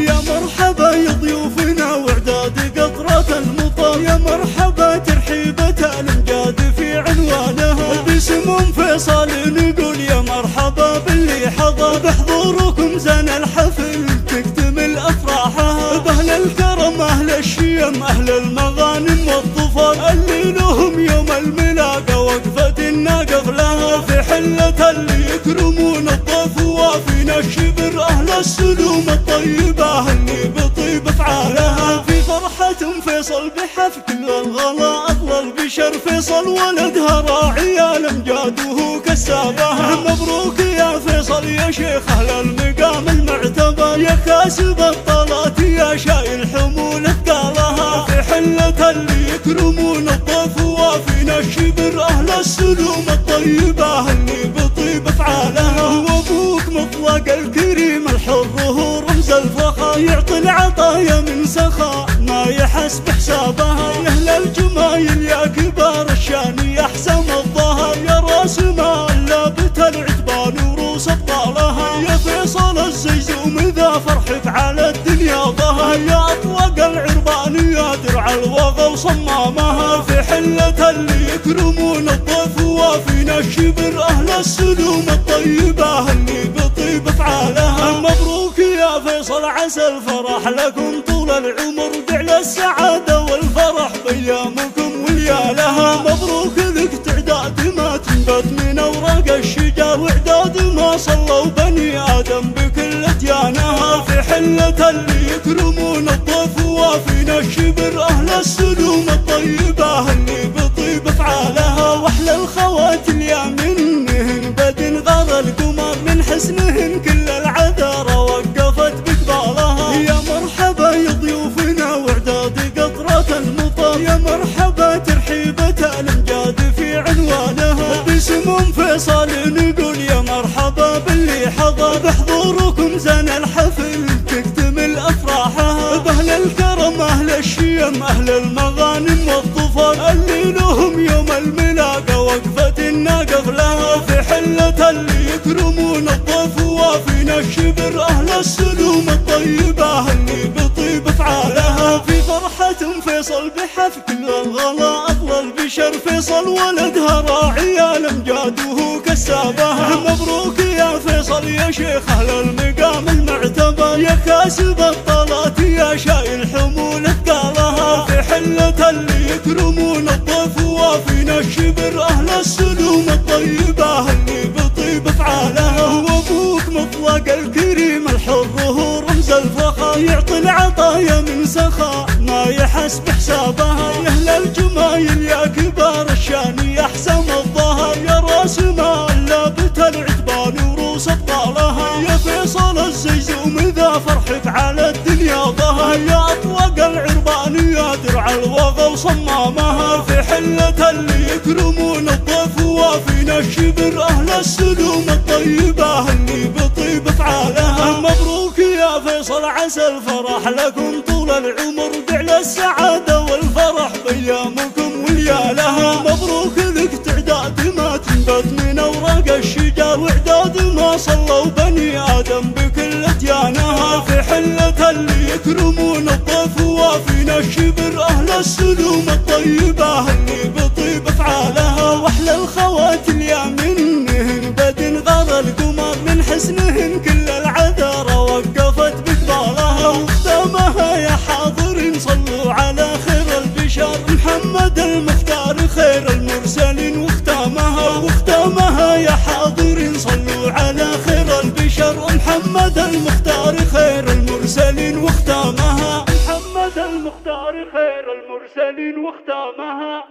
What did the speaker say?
يا مرحبا يا ضيوفنا واعداد قطرة المطر، يا مرحبا ترحيبة الامجاد في عنوانها. باسم فيصل نقول يا مرحبا باللي حضر، بحضوركم زان الحفل تكتمل افراحها. باهل الكرم اهل الشيم اهل المغانم والظفر، اللي لهم يوم الملاقة وقفة الناقف لها. في حلة اللي يكرمون الضيف وافين الشبر، اهل السلوم الطيبة اللي بطيب افعالها. في فرحة فيصل بحفل كل الغلا اغلى البشر، فيصل ولدها راعي الامجاد وهو كسابها. مبروك يا فيصل يا شيخ اهل المقام المعتبر، يا كاسب الطلات يا شايل حمول اثقالها. في حلة اللي يكرمون الضيف وافين الشبر، اهل السلوم الطيبة اللي بطيب افعالها. وابوك مطلق الكريم الحر هو رمز الفخر، يعطي العطايا من سخاء ما يحس بحسابها. يا اهل الجمايل يا كبار الشان يا حسام الظهر، يا راس مال لابت العتبان وروس ابطالها. يا فيصل الزيزوم ذا فرحك على الدنيا ظهر، يا اطلق العربان يا درع الوغى وصمامها. في حلة اللي يكرمون الضيف وافين الشبر، اهل السلوم الطيبة اللي بطيب افعالها. مبروك يا فيصل عسى الفرح لكم طول العمر، دعل السعادة والفرح بأيامكم وليالها. مبروك لك تعداد ما تنبت من اوراق الشجر، واعداد ما صلوا بني ادم بكل اديانها. في حلة اللي يكرمون الضيف وافين الشبر، اهل السلوم الطيبة اللي بطيب افعالها. واحلى الخواتم يا منهن بدن غار القمر، من حسنهن كل العذارى وقفت بقبالها. يا مرحبا يا ضيوفنا واعداد قطرة المطر، يا مرحبا ترحيبة الامجاد في عنوانها. باسم فيصل نقول يا مرحبا باللي حضر، بحضوركم زان الحفل تكتمل افراحها. باهل الكرم اهل الشيم اهل المغانم والظفر، اللي لهم يوم الملاقة وقفة الناقف لها. في حلة اللي يكرمون الضيف وافين الشبر، اهل السلوم الطيبة اللي بطيب افعالها. في فرحة فيصل بحفل كل الغلا اغلى البشر، فيصل ولدها راعي الامجاد وهو كسابها. مبروك يا فيصل يا شيخ اهل المقام المعتبر، يا كاسب الطلات يا شايل حمول اثقالها. في حلة اللي يكرمون الضيف وافين الشبر، اهل السلوم الطيبة اللي بطيب افعالها. وابوك مطلق الكريم الحر هو رمز الفخر، يعطي العطايا من سخاء ما يحس بحسابها. يا اهل الجمايل يا كبار الشان يا حسام الظهر، يا راس مال لابت العتبان وروس ابطالها. يا فيصل الزيزوم ذا فرحك على الدنيا ظهر، يا اطلق العربان يا درع الوغى وصمامها. في حلة اللي يكرمون الضيف وافين الشبر، اهل السلوم الطيبة اللي بطيب افعالها. مبروك يا فيصل عسى الفرح لكم طول العمر، دعل السعادة والفرح بأيامكم وليالها. مبروك لك تعداد ما تنبت من اوراق الشجر، واعداد ما صلوا بني ادم بكل اديانها. في حلة اللي يكرمون الضيف وافين الشبر، اهل السلوم الطيبة اللي بطيب افعالها. واحلى الخواتم يا منهن بدن غار القمر، من حسنهن كل العذارى وقفت بقبالها. وختامها يا حاضرين صلوا على خير البشر، محمد المختار خير المرسلين. واختامها يا حاضرين صلوا على خير البشر، محمد المختار خير المرسلين. واختامها محمد المختار خير المرسلين. واختامها